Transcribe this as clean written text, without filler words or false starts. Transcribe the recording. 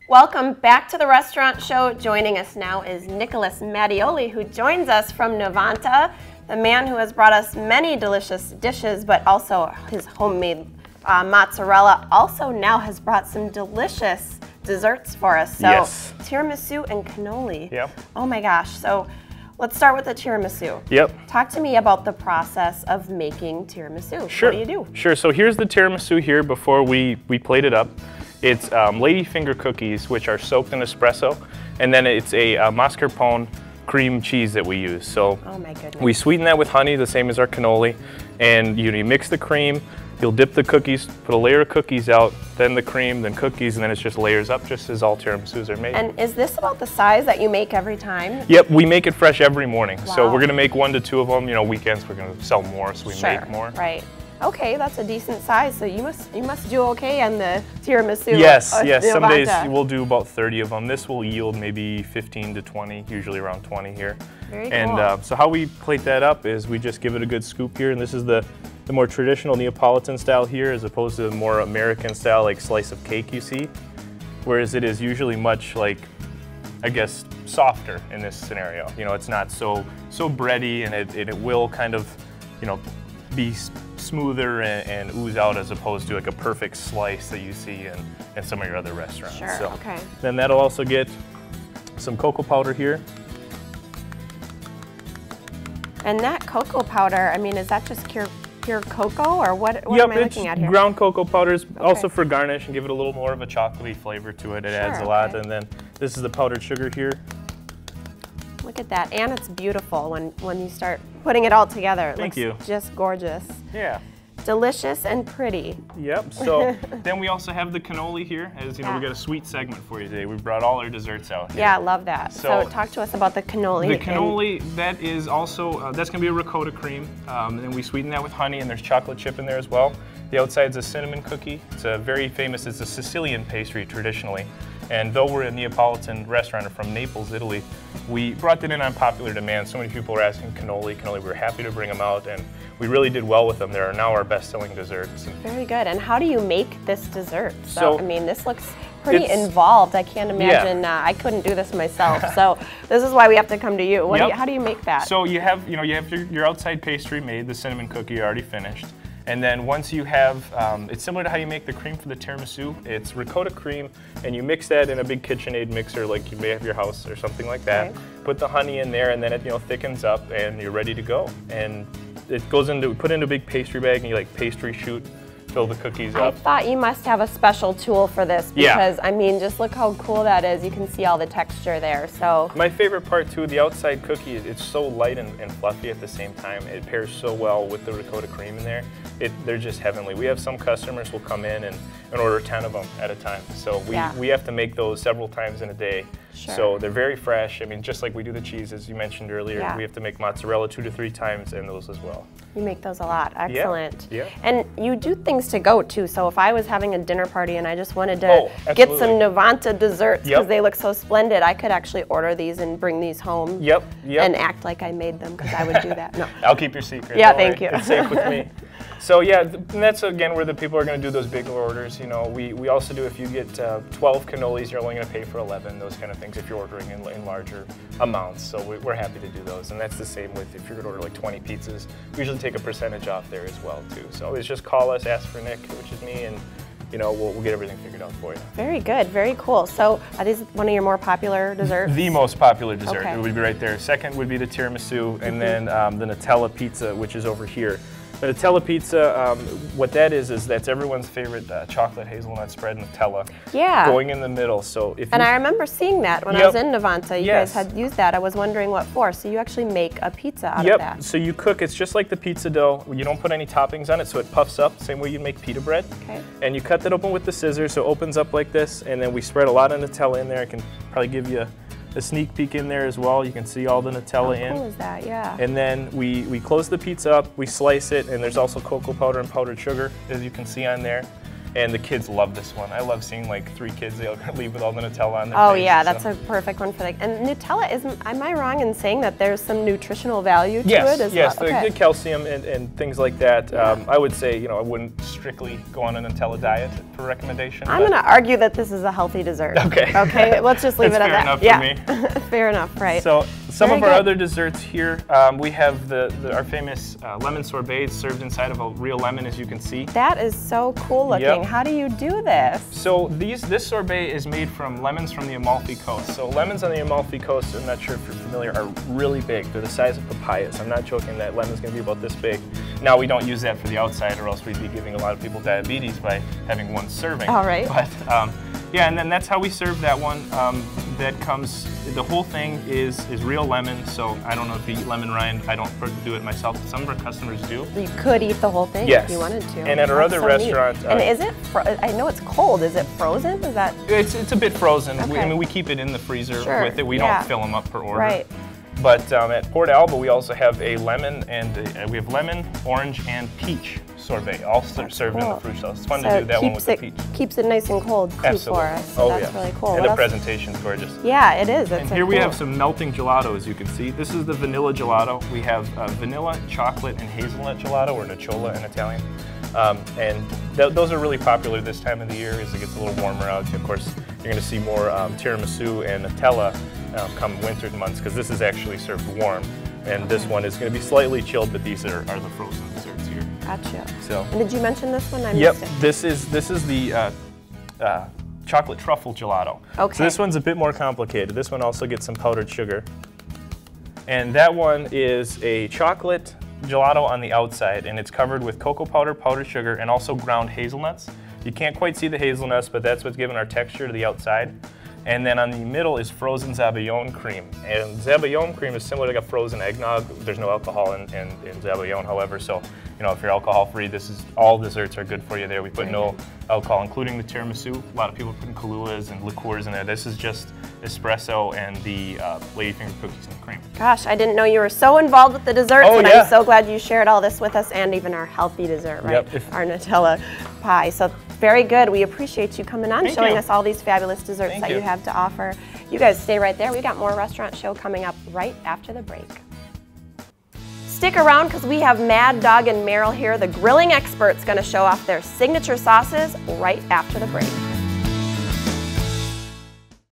Welcome back to the restaurant show. Joining us now is Nicholas Mattioli, who joins us from Novanta, the man who has brought us many delicious dishes, but also his homemade mozzarella also now has brought some delicious desserts for us. So yes. Tiramisu and cannoli. Yep. Oh my gosh. So let's start with the tiramisu. Yep. Talk to me about the process of making tiramisu. Sure. What do you do? Sure. So here's the tiramisu here before we plate it up. It's ladyfinger cookies, which are soaked in espresso, and then it's a mascarpone cream cheese that we use. So oh my goodness. We sweeten that with honey, the same as our cannoli, and you mix the cream. You'll dip the cookies, put a layer of cookies out, then the cream, then cookies, and then it's just layers up, just as all tiramisus are made. And is this about the size that you make every time? Yep, we make it fresh every morning. Wow. So we're gonna make 1 to 2 of them. You know, weekends we're gonna sell more, so we make more. Right. Okay, that's a decent size. So you must do okay on the tiramisu. Yes, yes. Some days Novanta. we'll do about 30 of them. This will yield maybe 15 to 20, usually around 20 here. Very and cool. So how we plate that up is we just give it a good scoop here, and this is the more traditional Neapolitan style here, as opposed to the more American style, like slice of cake you see. Whereas it is usually much like, I guess, softer in this scenario. You know, it's not so bready, and it will kind of, you know, be smoother and ooze out, as opposed to like a perfect slice that you see in some of your other restaurants. Sure, so okay. Then that'll also get some cocoa powder here. And that cocoa powder, I mean, is that just pure cocoa, or what Yep, am I looking at here? Ground cocoa powders, Okay. also for garnish and give it a little more of a chocolatey flavor to it. It adds a lot. Okay. And then this is the powdered sugar here. Look at that, and it's beautiful when you start putting it all together. It Thank looks you. Just gorgeous. Yeah. Delicious and pretty. Yep, so then we also have the cannoli here. As you know, we got a sweet segment for you today. We brought all our desserts out here. Yeah, I love that. So So talk to us about the cannoli. The cannoli, that is also, that's gonna be a ricotta cream. And we sweeten that with honey, and there's chocolate chip in there as well. The outside's a cinnamon cookie. It's a very famous, it's a Sicilian pastry traditionally. And though we're a Neapolitan restaurant from Naples, Italy, we brought that in on popular demand. So many people were asking cannoli. We were happy to bring them out, and we really did well with them. They're now our best-selling desserts. Very good. And how do you make this dessert? So I mean, this looks pretty involved. I can't imagine. Yeah. I couldn't do this myself. So this is why we have to come to you. Yep. How do you make that? So you have your outside pastry made, the cinnamon cookie already finished. And then once you have, it's similar to how you make the cream for the tiramisu. It's ricotta cream, and you mix that in a big KitchenAid mixer like you may have your house or something like that. Okay. Put the honey in there, and then it thickens up, and you're ready to go. And it goes put into a big pastry bag, and you like pastry shoot, fill the cookies I up. thought you must have a special tool for this because, I mean, just look how cool that is. You can see all the texture there. So My favorite part too, the outside cookie, it's so light and fluffy at the same time. It pairs so well with the ricotta cream in there. They're just heavenly. We have some customers will come in and order 10 of them at a time. So we have to make those several times in a day. Sure. So they're very fresh. I mean, just like we do the cheese, as you mentioned earlier, Yeah. we have to make mozzarella 2 to 3 times and those as well. you make those a lot. Excellent. Yeah. And you do things to go too. So if I was having a dinner party and I just wanted to Oh, get some absolutely. Novanta desserts because Yep. they look so splendid, I could actually order these and bring these home. Yep. And act like I made them because I would do that. No. I'll keep your secret. Yeah, don't thank worry. you. It's safe with me. So yeah, and that's again where the people are going to do those big orders. You know, we also do, if you get 12 cannolis, you're only going to pay for 11. Those kind of things if you're ordering in larger amounts. So we're happy to do those, and that's the same with if you're going to order like 20 pizzas. We usually take a percentage off there as well too. So it's just call us, ask for Nick, which is me, and we'll get everything figured out for you. Very good. Very cool. So are these one of your more popular desserts? The most popular dessert. Okay. It would be right there. Second would be the tiramisu, and then the Nutella pizza, which is over here. The Nutella pizza, what that is that's everyone's favorite chocolate hazelnut spread Nutella. Yeah. Going in the middle. So if And you, I remember seeing that when I Yep. was in Novanta. You Yes. guys had used that. I was wondering what for. So you actually make a pizza out of Yep. that. So you cook. It's just like the pizza dough. You don't put any toppings on it, so it puffs up. Same way you make pita bread. Okay. And you cut that open with the scissors, so it opens up like this. And then we spread a lot of Nutella in there. I can probably give you a sneak peek in there as well. You can see all the Nutella in. How cool is that? Yeah. And then we close the pizza up, we slice it, and there's also cocoa powder and powdered sugar, as you can see on there. And the kids love this one. I love seeing like 3 kids, they'll leave with all the Nutella on their Oh face, yeah, so. that's a perfect one for that. And Nutella isn't, am I wrong in saying that there's some nutritional value to it as yes, well? the good calcium and things like that. I would say, you know, I wouldn't strictly go on a Nutella diet for recommendation. I'm going to argue that this is a healthy dessert. Okay. Okay, let's just leave it at that. Fair enough for me. Fair enough, right. So some Very of our good. other desserts here, we have our famous lemon sorbets served inside of a real lemon, as you can see. That is so cool looking. Yep. How do you do this? So this sorbet is made from lemons from the Amalfi Coast. So lemons on the Amalfi Coast, I'm not sure if you're familiar, are really big. They're the size of papayas. I'm not joking, that lemon's gonna be about this big. Now we don't use that for the outside, or else we'd be giving a lot of people diabetes by having one serving. All right. But yeah, and then that's how we serve that one. That comes, the whole thing is real lemon. So I don't know if you eat lemon rind. I don't do it myself. Some of our customers do. You could eat the whole thing Yes. if you wanted to. And at our That's other so restaurant, neat. And is it, I know it's cold, is it frozen? Is that? It's a bit frozen. Okay. I mean, we keep it in the freezer Sure, with it. We yeah. don't fill them up per order. Right. But at Port Alba, we also have a lemon and we have lemon, orange, and peach sorbet, all served in the fruit salad. It's fun to do that one with the peach. Keeps it nice and cold too Absolutely. for us. Oh, That's yeah. really cool. And What the else? presentation's gorgeous. Yeah, it is. It's And so here we cool. have some melting gelato, as you can see. This is the vanilla gelato. We have vanilla, chocolate, and hazelnut gelato, or nocciola in Italian. And those are really popular this time of the year as it gets a little warmer out. Of course, you're going to see more tiramisu and Nutella come winter months, because this is actually served warm. And this one is going to be slightly chilled, but these are the frozen desserts here. Gotcha. So. And did you mention this one? I Yep, missed it. this is the chocolate truffle gelato. Okay. So this one's a bit more complicated. This one also gets some powdered sugar. And that one is a chocolate gelato on the outside, and it's covered with cocoa powder, powdered sugar, and also ground hazelnuts. You can't quite see the hazelnuts, but that's what's giving our texture to the outside. And then on the middle is frozen Zabaione cream. And Zabaione cream is similar to like a frozen eggnog. There's no alcohol in Zabaione, however, so you know, if you're alcohol free, all desserts are good for you there. We put no alcohol, including the tiramisu. A lot of people are putting Kahluas and liqueurs in there. This is just espresso and the ladyfinger cookies and cream. Gosh, I didn't know you were so involved with the desserts, Oh, and yeah. I'm so glad you shared all this with us, and even our healthy dessert, right? Yep. Our Nutella pie. So very good. We appreciate you coming on, showing us all these fabulous desserts that you have to offer. You guys stay right there. We got more Restaurant Show coming up right after the break. Stick around, because we have Mad Dog and Meryl here, the grilling experts, going to show off their signature sauces right after the break.